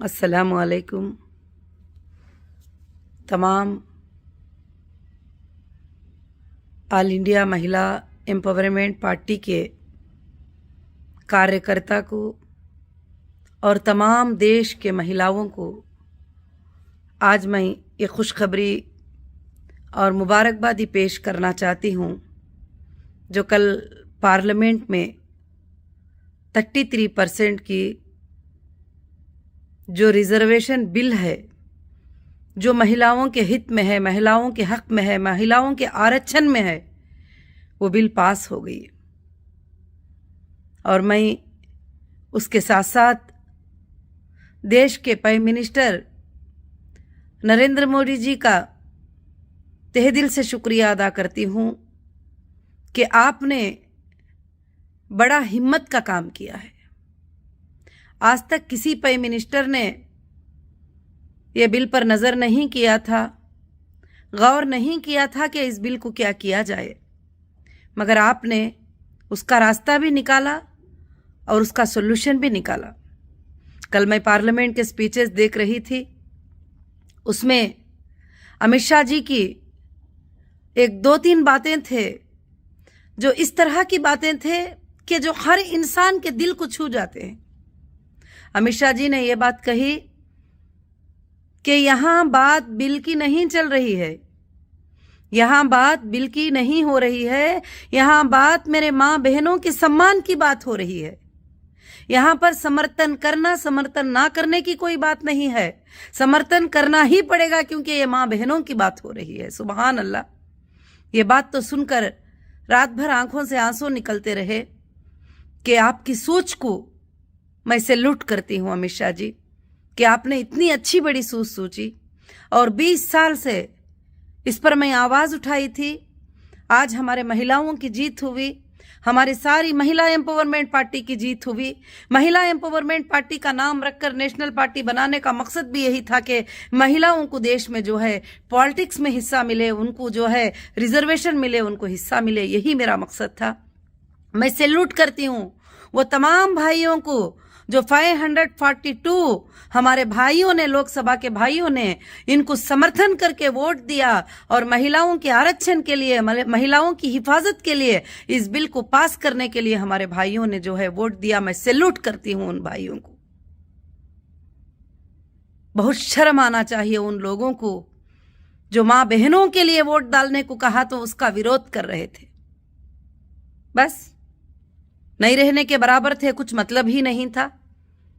अस्सलामु अलैकुम। तमाम ऑल इंडिया महिला एम्पावरमेंट पार्टी के कार्यकर्ता को और तमाम देश के महिलाओं को आज मैं ये खुशखबरी और मुबारकबादी पेश करना चाहती हूँ, जो कल पार्लियामेंट में 33% की जो रिजर्वेशन बिल है, जो महिलाओं के हित में है, महिलाओं के हक में है, महिलाओं के आरक्षण में है, वो बिल पास हो गई। और मैं उसके साथ साथ देश के प्राइम मिनिस्टर नरेंद्र मोदी जी का तहे दिल से शुक्रिया अदा करती हूँ कि आपने बड़ा हिम्मत का काम किया है। आज तक किसी प्राइम मिनिस्टर ने यह बिल पर नज़र नहीं किया था, गौर नहीं किया था कि इस बिल को क्या किया जाए, मगर आपने उसका रास्ता भी निकाला और उसका सॉल्यूशन भी निकाला। कल मैं पार्लियामेंट के स्पीचेस देख रही थी, उसमें अमित शाह जी की एक दो तीन बातें थे जो इस तरह की बातें थे कि जो हर इंसान के दिल को छू जाते हैं। अमित शाह जी ने यह बात कही कि यहाँ बात बिल की नहीं चल रही है, यहाँ बात बिल की नहीं हो रही है, यहाँ बात मेरे माँ बहनों के सम्मान की बात हो रही है। यहाँ पर समर्थन करना समर्थन ना करने की कोई बात नहीं है, समर्थन करना ही पड़ेगा क्योंकि ये माँ बहनों की बात हो रही है। सुभान अल्लाह। ये बात तो सुनकर रात भर आंखों से आंसू निकलते रहे कि आपकी सोच को मैं सैल्यूट करती हूँ अमित शाह जी, कि आपने इतनी अच्छी बड़ी सोच सोची और 20 साल से इस पर मैं आवाज़ उठाई थी। आज हमारे महिलाओं की जीत हुई, हमारी सारी महिला एम्पावरमेंट पार्टी की जीत हुई। महिला एम्पावरमेंट पार्टी का नाम रखकर नेशनल पार्टी बनाने का मकसद भी यही था कि महिलाओं को देश में जो है पॉलिटिक्स में हिस्सा मिले, उनको जो है रिजर्वेशन मिले, उनको हिस्सा मिले, यही मेरा मकसद था। मैं सैल्यूट करती हूँ वो तमाम भाइयों को जो 542 हमारे भाइयों ने, लोकसभा के भाइयों ने इनको समर्थन करके वोट दिया और महिलाओं के आरक्षण के लिए, महिलाओं की हिफाजत के लिए, इस बिल को पास करने के लिए हमारे भाइयों ने जो है वोट दिया। मैं सैल्यूट करती हूं उन भाइयों को। बहुत शर्म आना चाहिए उन लोगों को जो मां बहनों के लिए वोट डालने को कहा तो उसका विरोध कर रहे थे। बस नहीं रहने के बराबर थे, कुछ मतलब ही नहीं था।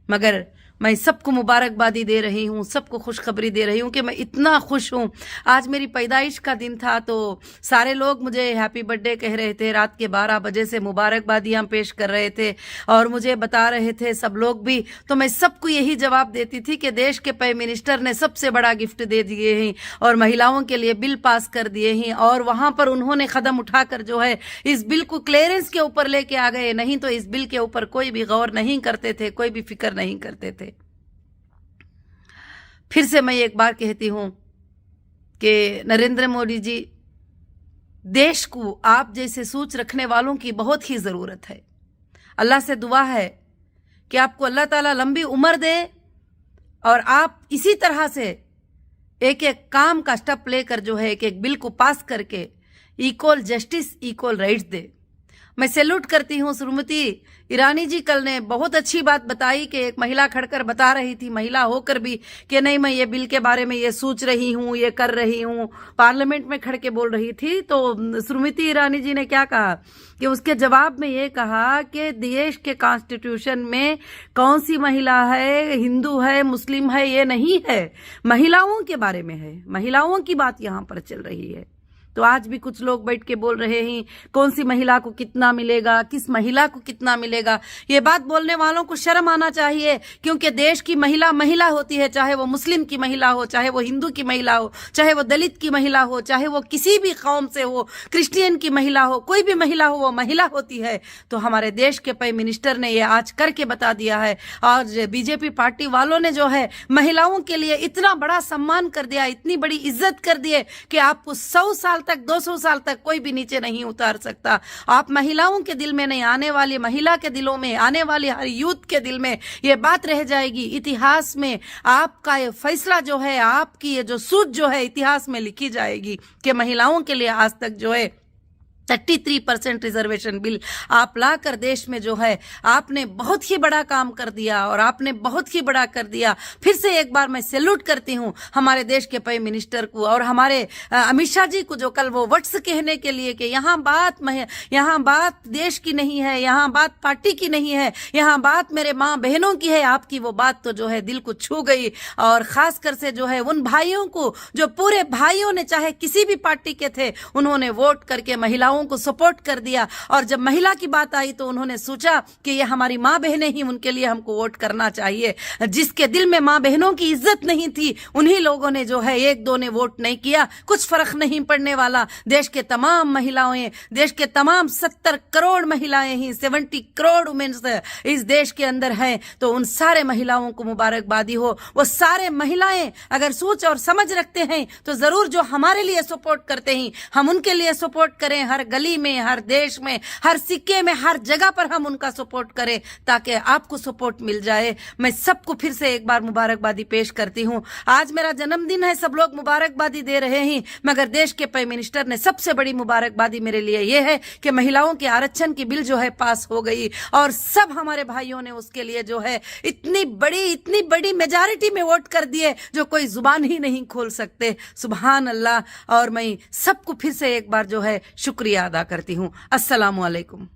मगर मैं सबको मुबारकबादी दे रही हूँ, सबको खुशखबरी दे रही हूँ कि मैं इतना खुश हूँ। आज मेरी पैदाइश का दिन था तो सारे लोग मुझे हैप्पी बर्थडे कह रहे थे, रात के 12 बजे से मुबारकबादियाँ पेश कर रहे थे और मुझे बता रहे थे सब लोग भी। तो मैं सबको यही जवाब देती थी कि देश के प्राइम मिनिस्टर ने सबसे बड़ा गिफ्ट दे दिए हैं और महिलाओं के लिए बिल पास कर दिए हैं और वहाँ पर उन्होंने कदम उठाकर जो है इस बिल को क्लियरेंस के ऊपर लेके आ गए। नहीं तो इस बिल के ऊपर कोई भी गौर नहीं करते थे, कोई भी फिक्र नहीं करते थे। फिर से मैं एक बार कहती हूं कि नरेंद्र मोदी जी, देश को आप जैसे सोच रखने वालों की बहुत ही ज़रूरत है। अल्लाह से दुआ है कि आपको अल्लाह ताला लंबी उम्र दे और आप इसी तरह से एक एक काम का स्टेप लेकर जो है एक एक बिल को पास करके इक्वल जस्टिस, इक्वल राइट्स दे। मैं सैल्यूट करती हूँ श्रीमती ईरानी जी, कल ने बहुत अच्छी बात बताई कि एक महिला खड़कर बता रही थी, महिला होकर भी, कि नहीं मैं ये बिल के बारे में ये सोच रही हूँ, ये कर रही हूँ, पार्लियामेंट में खड़ के बोल रही थी। तो श्रीमती ईरानी जी ने क्या कहा कि उसके जवाब में ये कहा कि देश के कॉन्स्टिट्यूशन में कौन सी महिला है, हिंदू है, मुस्लिम है, ये नहीं है, महिलाओं के बारे में है, महिलाओं की बात यहाँ पर चल रही है। तो आज भी कुछ लोग बैठ के बोल रहे हैं कौन सी महिला को कितना मिलेगा, किस महिला को कितना मिलेगा। ये बात बोलने वालों को शर्म आना चाहिए, क्योंकि देश की महिला महिला होती है, चाहे वो मुस्लिम की महिला हो, चाहे वो हिंदू की महिला हो, चाहे वो दलित की महिला हो, चाहे वो किसी भी कौम से हो, क्रिश्चियन की महिला हो, कोई भी महिला हो, वो महिला होती है। तो हमारे देश के प्राइम मिनिस्टर ने ये आज करके बता दिया है। आज बीजेपी पार्टी वालों ने जो है महिलाओं के लिए इतना बड़ा सम्मान कर दिया, इतनी बड़ी इज्जत कर दी कि आपको 100 साल तक 200 साल तक कोई भी नीचे नहीं उतार सकता। आप महिलाओं के दिल में नहीं, आने वाली महिला के दिलों में, आने वाली हर यूथ के दिल में ये बात रह जाएगी। इतिहास में आपका ये फैसला जो है, आपकी ये जो सूझ जो है इतिहास में लिखी जाएगी कि महिलाओं के लिए आज तक जो है 33% रिजर्वेशन बिल आप लाकर देश में जो है आपने बहुत ही बड़ा काम कर दिया और आपने बहुत ही बड़ा कर दिया। फिर से एक बार मैं सैल्यूट करती हूं हमारे देश के प्राइम मिनिस्टर को और हमारे अमित शाह जी को, जो कल वो वर्ड्स कहने के लिए कि यहाँ बात देश की नहीं है, यहाँ बात पार्टी की नहीं है, यहाँ बात मेरे माँ बहनों की है। आपकी वो बात तो जो है दिल को छू गई और खासकर से जो है उन भाइयों को, जो पूरे भाइयों ने चाहे किसी भी पार्टी के थे, उन्होंने वोट करके महिलाओं को सपोर्ट कर दिया। और जब महिला की बात आई तो उन्होंने सोचा कि ये हमारी मां बहनें ही, उनके लिए हमको वोट करना चाहिए। जिसके दिल में मां बहनों की इज्जत नहीं थी उन्हीं लोगों ने जो है, एक दो ने वोट नहीं किया, कुछ फर्क नहीं पड़ने वाला। देश के तमाम महिलाएं, देश के तमाम 70 करोड़ महिलाएं ही, 70 करोड़ वुमेन्स इस देश के अंदर हैं। तो उन सारे महिलाओं को मुबारकबादी हो। वो सारे महिलाएं अगर सोच और समझ रखते हैं तो जरूर जो हमारे लिए सपोर्ट करते हैं हम उनके लिए सपोर्ट करें। हर गली में, हर देश में, हर सिक्के में, हर जगह पर हम उनका सपोर्ट करें ताकि आपको सपोर्ट मिल जाए। मैं सबको फिर से एक बार मुबारकबादी पेश करती हूं। आज मेरा जन्मदिन है, सब लोग मुबारकबादी दे रहे हैं, मगर देश के प्राइम मिनिस्टर ने सबसे बड़ी मुबारकबादी मेरे लिए यह है कि महिलाओं के आरक्षण की बिल जो है पास हो गई और सब हमारे भाइयों ने उसके लिए जो है इतनी बड़ी मेजॉरिटी में वोट कर दिए जो कोई जुबान ही नहीं खोल सकते। सुभान अल्लाह। और मैं सबको फिर से एक बार जो है शुक्रिया अदा करती हूँ। अस्सलामु अलैकुम।